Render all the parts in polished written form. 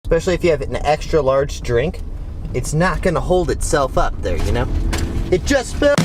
especially if you have an extra large drink, it's not gonna hold itself up there, you know? It just spilled.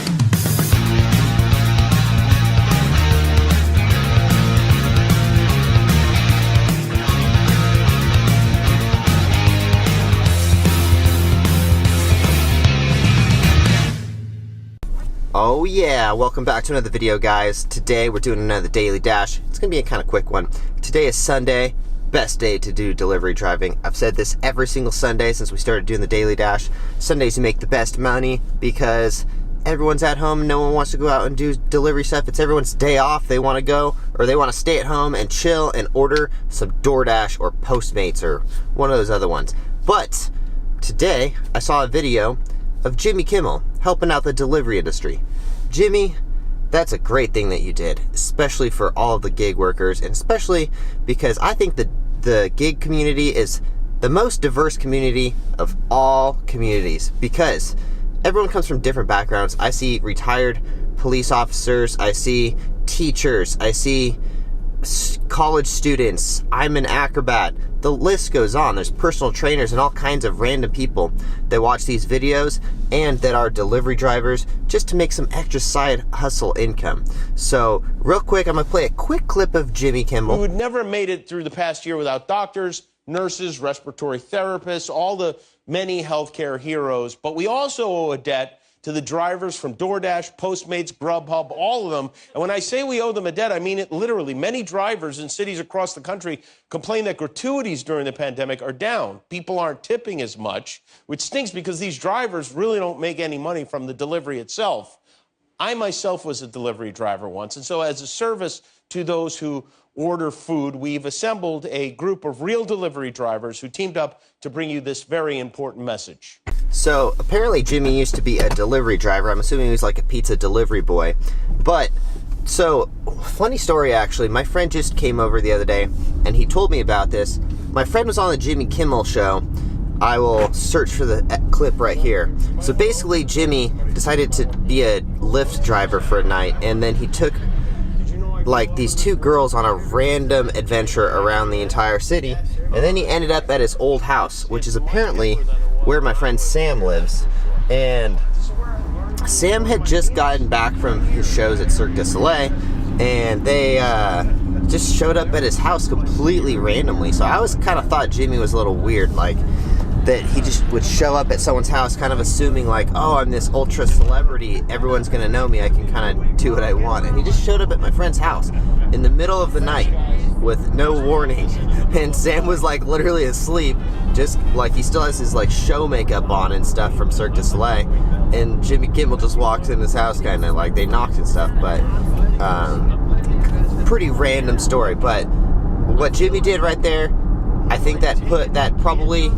Oh yeah, welcome back to another video, guys. Today we're doing another daily dash. It's gonna be a kind of quick one. Today is Sunday, best day to do delivery driving. I've said this every single Sunday since we started doing the daily dash. Sundays you make the best money because everyone's at home, no one wants to go out and do delivery stuff. It's everyone's day off, they want to go, or they want to stay at home and chill and order some Doordash or Postmates or one of those other ones. But today I saw a video of Jimmy Kimmel helping out the delivery industry. Jimmy, that's a great thing that you did, especially for all of the gig workers, and especially because I think that the gig community is the most diverse community of all communities, because everyone comes from different backgrounds. I see retired police officers, I see teachers, I see college students, I'm an acrobat. The list goes on. There's personal trainers and all kinds of random people that watch these videos and that are delivery drivers just to make some extra side hustle income. So real quick, I'm gonna play a quick clip of Jimmy Kimmel. We would never have made it through the past year without doctors, nurses, respiratory therapists, all the many healthcare heroes, but we also owe a debt to the drivers from Doordash, Postmates, Grubhub, all of them. And when I say we owe them a debt, I mean it literally. Many drivers in cities across the country complain that gratuities during the pandemic are down. People aren't tipping as much, which stinks because these drivers really don't make any money from the delivery itself. I myself was a delivery driver once, and so as a service to those who order food, we've assembled a group of real delivery drivers who teamed up to bring you this very important message. So apparently Jimmy used to be a delivery driver. I'm assuming he was like a pizza delivery boy. But, so, funny story actually. My friend just came over the other day and he told me about this. My friend was on the Jimmy Kimmel show. I will search for the clip right here. So basically Jimmy decided to be a Lyft driver for a night, and then he took like these two girls on a random adventure around the entire city, and then he ended up at his old house, which is apparently where my friend Sam lives. And Sam had just gotten back from his shows at Cirque du Soleil, and they just showed up at his house completely randomly. So I was kind of thought Jimmy was a little weird, like that he just would show up at someone's house kind of assuming like, oh, I'm this ultra celebrity, everyone's gonna know me, I can kind of do what I want. And he just showed up at my friend's house in the middle of the night with no warning, and Sam was like literally asleep, just like he still has his like show makeup on and stuff from Cirque du Soleil, and Jimmy Kimmel just walks in his house, kind of like they knocked and stuff. But pretty random story. But what Jimmy did right there, I think that probably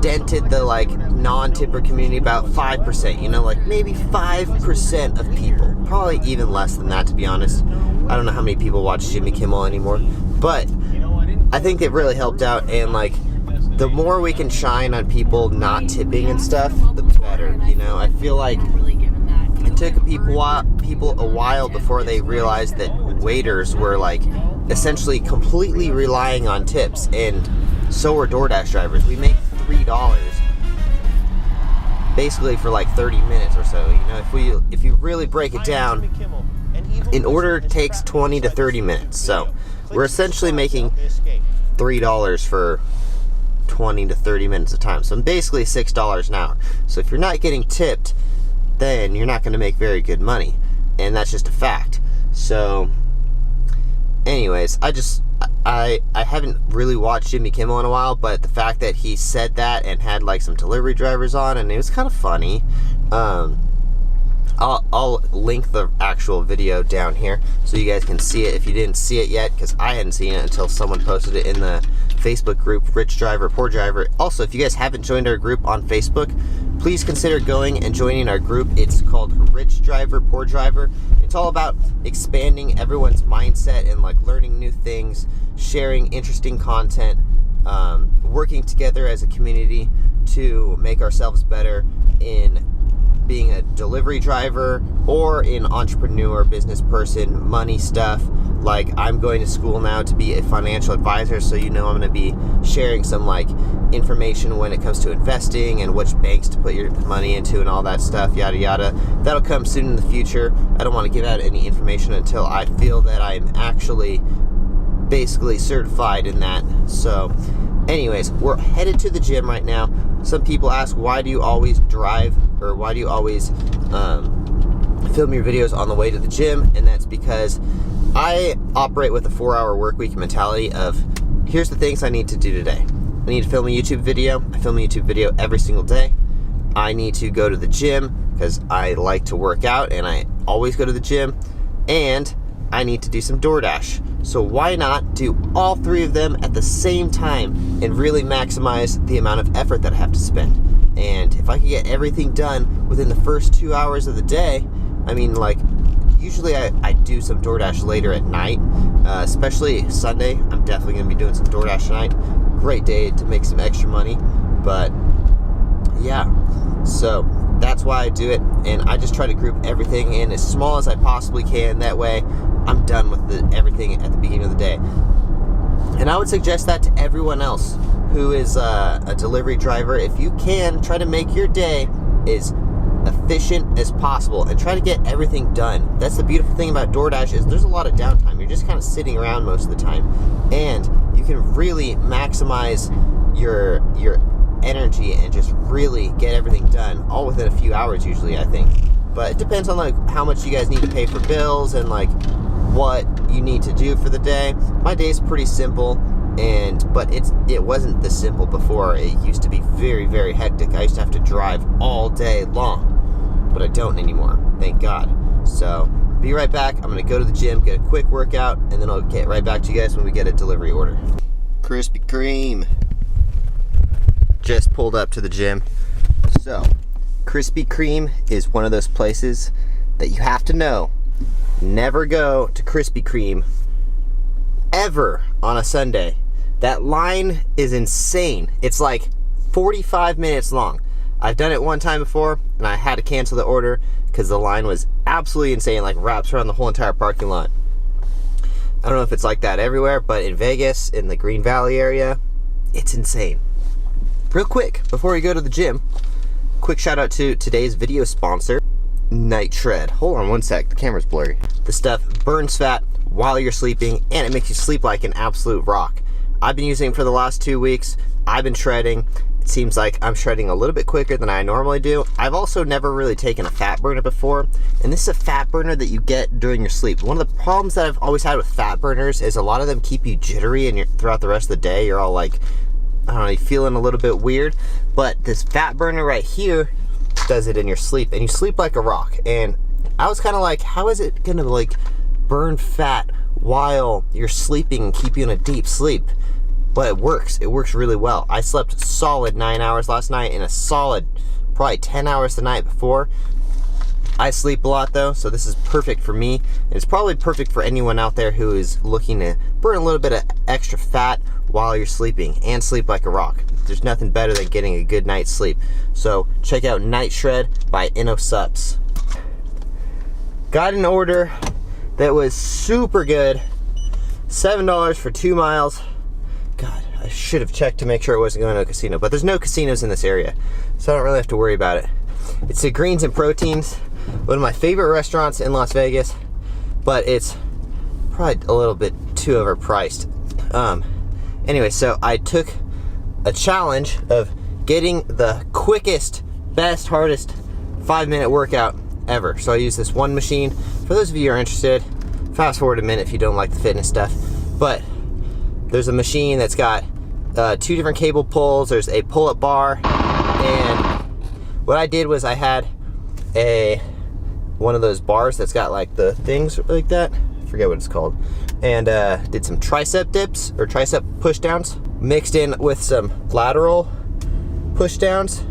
dented the like non-tipper community about 5%, you know, like maybe 5% of people, probably even less than that, to be honest. I don't know how many people watch Jimmy Kimmel anymore, but I think it really helped out. And like the more we can shine on people not tipping and stuff, the better, you know. I feel like it took people a while before they realized that waiters were like essentially completely relying on tips, and so are Doordash drivers. We make $3 basically for like 30 minutes or so. You know, if you really break it down, an order takes 20 to 30 minutes. So we're essentially making $3 for 20 to 30 minutes of time. So basically $6 an hour. So if you're not getting tipped, then you're not going to make very good money, and that's just a fact. So anyways, I haven't really watched Jimmy Kimmel in a while, but the fact that he said that and had like some delivery drivers on, and it was kind of funny. I'll link the actual video down here so you guys can see it if you didn't see it yet, because I hadn't seen it until someone posted it in the Facebook group, Rich Driver, Poor Driver. Also, if you guys haven't joined our group on Facebook, please consider going and joining our group. It's called Rich Driver, Poor Driver. It's all about expanding everyone's mindset and like learning new things, sharing interesting content, working together as a community to make ourselves better in being a delivery driver or an entrepreneur, business person, money stuff, like I'm going to school now to be a financial advisor, so I'm going to be sharing some like information when it comes to investing and which banks to put your money into and all that stuff, yada yada. That'll come soon in the future. I don't want to give out any information until I feel that I'm actually basically certified in that. So anyways, we're headed to the gym right now. Some people ask, why do you always drive, or why do you always film your videos on the way to the gym? And that's because I operate with a 4-hour work week mentality of, here's the things I need to do today. I need to film a YouTube video. I film a YouTube video every single day. I need to go to the gym because I like to work out and I always go to the gym. And I need to do some DoorDash. So why not do all 3 of them at the same time and really maximize the amount of effort that I have to spend? And if I could get everything done within the first 2 hours of the day, I mean, like, usually I do some DoorDash later at night, especially Sunday. I'm definitely going to be doing some DoorDash tonight. Great day to make some extra money, but yeah, so that's why I do it, and I just try to group everything in as small as I possibly can. That way, I'm done with everything at the beginning of the day. And I would suggest that to everyone else who is a delivery driver. If you can, try to make your day as efficient as possible and try to get everything done. That's the beautiful thing about DoorDash, is there's a lot of downtime. You're just kind of sitting around most of the time, and you can really maximize your energy and just really get everything done all within a few hours usually, I think. But it depends on like how much you guys need to pay for bills and like what you need to do for the day. My day is pretty simple, but it wasn't this simple before. It used to be very, very hectic. I used to have to drive all day long, but I don't anymore, thank God. So be right back. I'm gonna go to the gym, get a quick workout, and then I'll get right back to you guys when we get a delivery order. Krispy Kreme. Just pulled up to the gym. So Krispy Kreme is one of those places that you have to know. Never go to Krispy Kreme ever on a Sunday. That line is insane. It's like 45 minutes long. I've done it one time before and I had to cancel the order because the line was absolutely insane, like wraps around the whole entire parking lot. I don't know if it's like that everywhere, but in Vegas, in the Green Valley area, it's insane. Real quick, before we go to the gym, quick shout out to today's video sponsor, Night Shred. Hold on one sec, the camera's blurry. This stuff burns fat while you're sleeping, and it makes you sleep like an absolute rock. I've been using it for the last 2 weeks. I've been shredding. It seems like I'm shredding a little bit quicker than I normally do. I've also never really taken a fat burner before, and this is a fat burner that you get during your sleep. One of the problems that I've always had with fat burners is a lot of them keep you jittery, and throughout the rest of the day, you're all like, I don't know, you're feeling a little bit weird. But this fat burner right here does it in your sleep, and you sleep like a rock. And I was kind of like, how is it gonna like burn fat while you're sleeping and keep you in a deep sleep? But it works really well. I slept solid 9 hours last night and a solid probably 10 hours the night before. I sleep a lot though, so this is perfect for me. And it's probably perfect for anyone out there who is looking to burn a little bit of extra fat while you're sleeping and sleep like a rock. There's nothing better than getting a good night's sleep. So check out Night Shred by InnoSups. Got an order that was super good. $7 for 2 miles. God, I should have checked to make sure it wasn't going to a casino, but there's no casinos in this area, so I don't really have to worry about it. It's at Greens and Proteins, one of my favorite restaurants in Las Vegas, but it's probably a little bit too overpriced. Anyway, so I took a challenge of getting the quickest, best, hardest 5-minute workout ever. So I use this one machine. For those of you who are interested, fast forward a minute if you don't like the fitness stuff, but there's a machine that's got 2 different cable pulls. There's a pull-up bar, and what I did was I had one of those bars that's got like the things like that. I forget what it's called. And did some tricep dips or tricep push downs mixed in with some lateral push downs.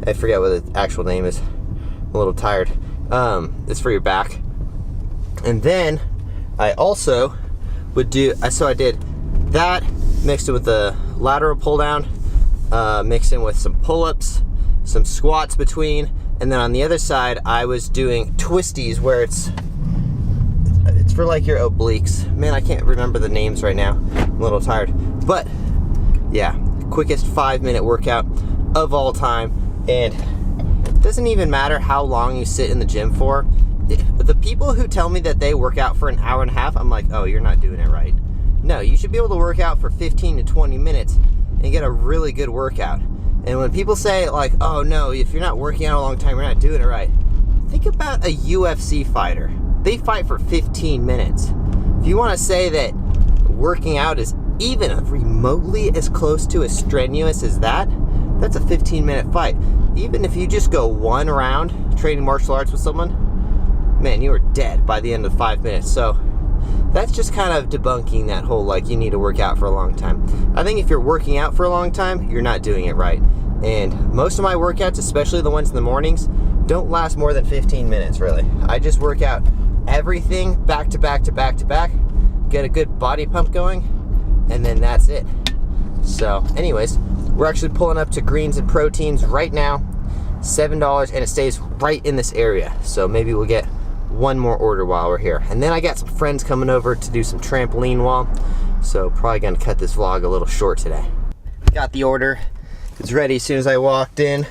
I forget what the actual name is. I'm a little tired. It's for your back. And then I also would do, so I did that mixed in with the lateral pull down, mixed in with some pull-ups, some squats between, and then on the other side I was doing twisties where it's for like your obliques. Man, I can't remember the names right now. I'm a little tired. But yeah, quickest 5-minute workout of all time. And it doesn't even matter how long you sit in the gym for. The people who tell me that they work out for an hour and a half, I'm like, oh, you're not doing it right. No, you should be able to work out for 15 to 20 minutes and get a really good workout. And when people say like, oh no, if you're not working out a long time, you're not doing it right. Think about a UFC fighter. They fight for 15 minutes. If you want to say that working out is even remotely as close to as strenuous as that, that's a 15-minute fight. Even if you just go one round training martial arts with someone, man, you are dead by the end of 5 minutes. So that's just kind of debunking that whole like you need to work out for a long time. I think if you're working out for a long time, you're not doing it right. And most of my workouts, especially the ones in the mornings, don't last more than 15 minutes really. I just work out everything back to back to back to back, get a good body pump going, and then that's it. So anyways, we're actually pulling up to Greens and Proteins right now, $7, and it stays right in this area. So maybe we'll get one more order while we're here. And then I got some friends coming over to do some trampoline wall, so probably gonna cut this vlog a little short today. Got the order, it's ready as soon as I walked in.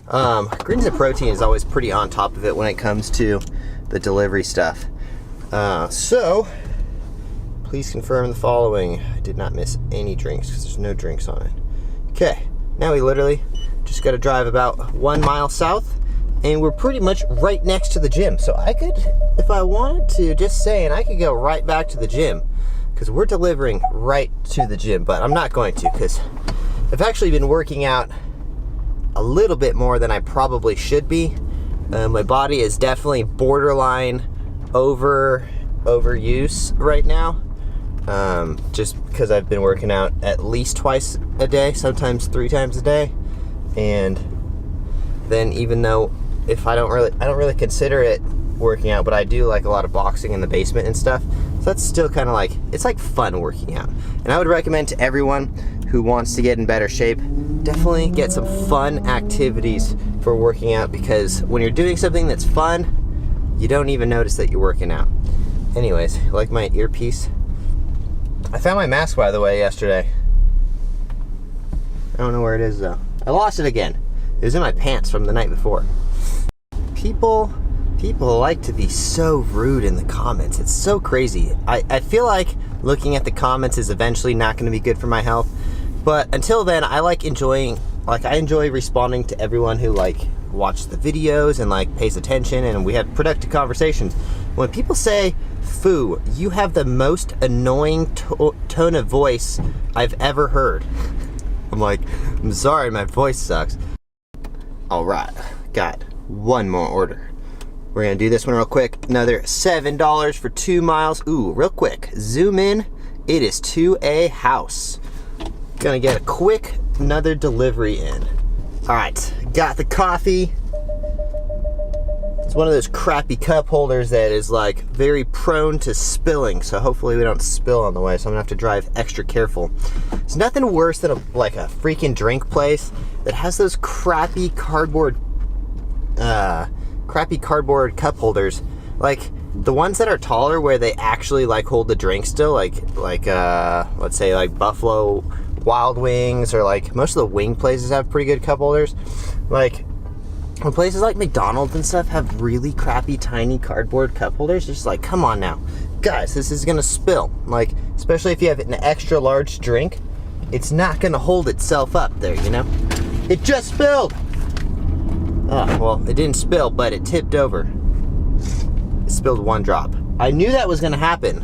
Greens and Protein is always pretty on top of it when it comes to the delivery stuff. So please confirm the following. I did not miss any drinks because there's no drinks on it. Okay, now we literally just got to drive about 1 mile south, and we're pretty much right next to the gym. So I could, if I wanted to, just saying, I could go right back to the gym because we're delivering right to the gym, but I'm not going to because I've actually been working out a little bit more than I probably should be. My body is definitely borderline overuse right now. Just because I've been working out at least twice a day, sometimes 3 times a day. And then even though if I don't really consider it working out, but I do like a lot of boxing in the basement and stuff. So that's still kind of like, it's like fun working out. And I would recommend to everyone who wants to get in better shape, definitely get some fun activities for working out, because when you're doing something that's fun, you don't even notice that you're working out. Anyways, like my earpiece. I found my mask, by the way, yesterday. I don't know where it is though. I lost it again. It was in my pants from the night before. People like to be so rude in the comments. It's so crazy. I feel like looking at the comments is eventually not going to be good for my health. But until then, I enjoy responding to everyone who watches the videos and pays attention, and we have productive conversations. When people say "foo," you have the most annoying tone of voice I've ever heard. I'm like, I'm sorry, my voice sucks. All right, got one more order. We're gonna do this one real quick. Another $7 for 2 miles. Ooh, real quick, zoom in. It is to a house. Gonna get a quick another delivery in. All right, got the coffee. It's one of those crappy cup holders that is very prone to spilling, so hopefully we don't spill on the way, so I'm gonna have to drive extra careful. It's nothing worse than a freaking drink place that has those crappy cardboard cup holders. The ones that are taller where they actually hold the drink still, let's say Buffalo Wild Wings, or most of the wing places have pretty good cup holders. When places like McDonald's and stuff have really crappy tiny cardboard cup holders, it's just come on now. Guys, this is gonna spill. Especially if you have an extra large drink, it's not gonna hold itself up there, you know? It just spilled! Oh, well, it didn't spill, but it tipped over. It spilled 1 drop. I knew that was gonna happen.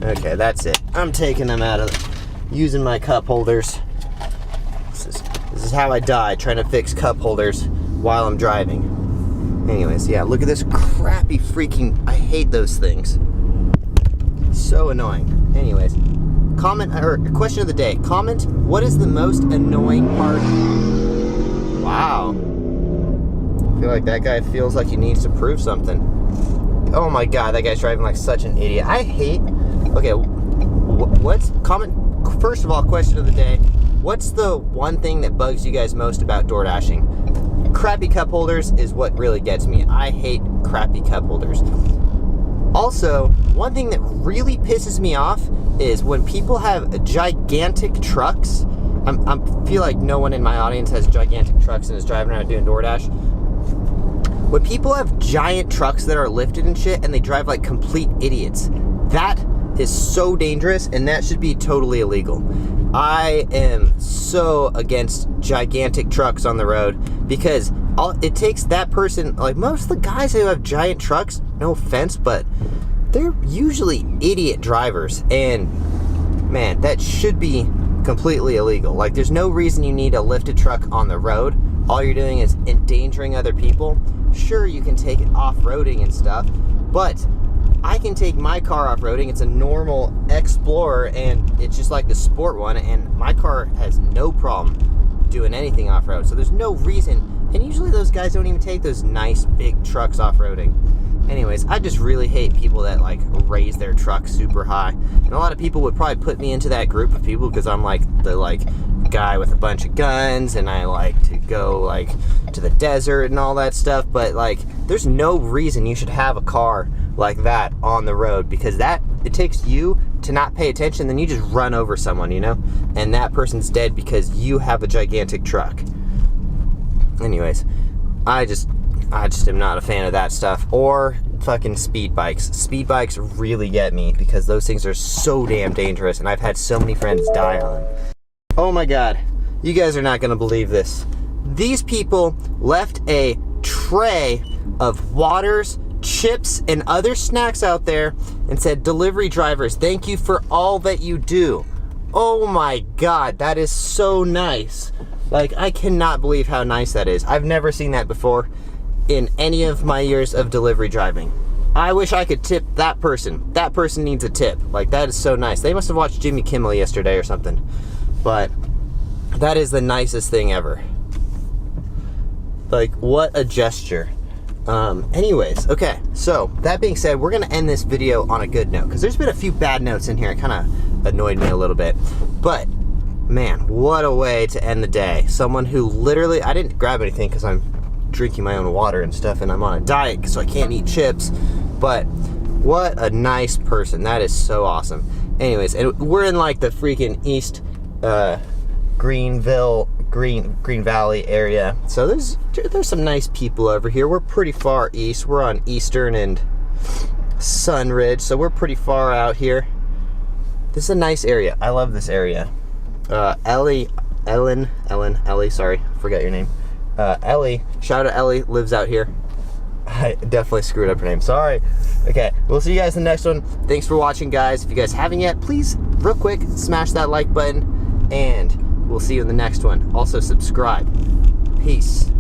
Okay, that's it. I'm taking them out of using my cup holders. This is how I die, trying to fix cup holders while I'm driving. Anyways, yeah, look at this crappy freaking, I hate those things. So annoying. Anyways, question of the day. Comment, what is the most annoying part? Wow. I feel like that guy feels like he needs to prove something. Oh my god, that guy's driving like such an idiot. I hate, okay, first of all, question of the day. What's the one thing that bugs you guys most about door dashing? Crappy cup holders is what really gets me. I hate crappy cup holders. Also, one thing that really pisses me off is when people have gigantic trucks. I feel like no one in my audience has gigantic trucks and is driving around doing DoorDash. When people have giant trucks that are lifted and shit and they drive like complete idiots, that is so dangerous and that should be totally illegal. I am so against gigantic trucks on the road because it takes that person, like most of the guys who have giant trucks, no offense, but they're usually idiot drivers, and man, that should be completely illegal. Like, there's no reason you need a lifted truck on the road. All you're doing is endangering other people. Sure, you can take it off-roading and stuff, but I can take my car off-roading. It's a normal Explorer, and it's just like the sport one, and my car has no problem doing anything off-road. So there's no reason, and usually those guys don't even take those nice big trucks off-roading. Anyways, I just really hate people that like raise their truck super high. And a lot of people would probably put me into that group of people because I'm like the guy with a bunch of guns and I like to go like to the desert and all that stuff. But like, there's no reason you should have a car like that on the road, because it takes you to not pay attention, then you just run over someone, you know? And that person's dead because you have a gigantic truck. Anyways, I just am not a fan of that stuff. Or fucking speed bikes. Speed bikes really get me because those things are so damn dangerous, and I've had so many friends die on them. Oh my god, you guys are not gonna believe this. These people left a tray of waters, chips, and other snacks out there and said, "Delivery drivers, thank you for all that you do." Oh my god, that is so nice. Like, I cannot believe how nice that is. I've never seen that before in any of my years of delivery driving. I wish I could tip that person. That person needs a tip. Like, that is so nice. They must have watched Jimmy Kimmel yesterday or something. But that is the nicest thing ever. Like, what a gesture. Anyways, okay, so that being said, we're gonna end this video on a good note, because there's been a few bad notes in here. It kind of annoyed me a little bit, but man, what a way to end the day. Someone who literally, I didn't grab anything because I'm drinking my own water and stuff, and I'm on a diet, so I can't eat chips, but what a nice person. That is so awesome. Anyways, and we're in like the freaking East Green Valley area, so there's some nice people over here. We're pretty far east. We're on Eastern and Sunridge, so we're pretty far out here. This is a nice area. I love this area. Ellie, sorry, forgot your name. Ellie, shout out Ellie, lives out here. I definitely screwed up her name, sorry. Okay, we'll see you guys in the next one. Thanks for watching, guys. If you guys haven't yet, please, real quick, smash that like button, and we'll see you in the next one. Also, subscribe. Peace.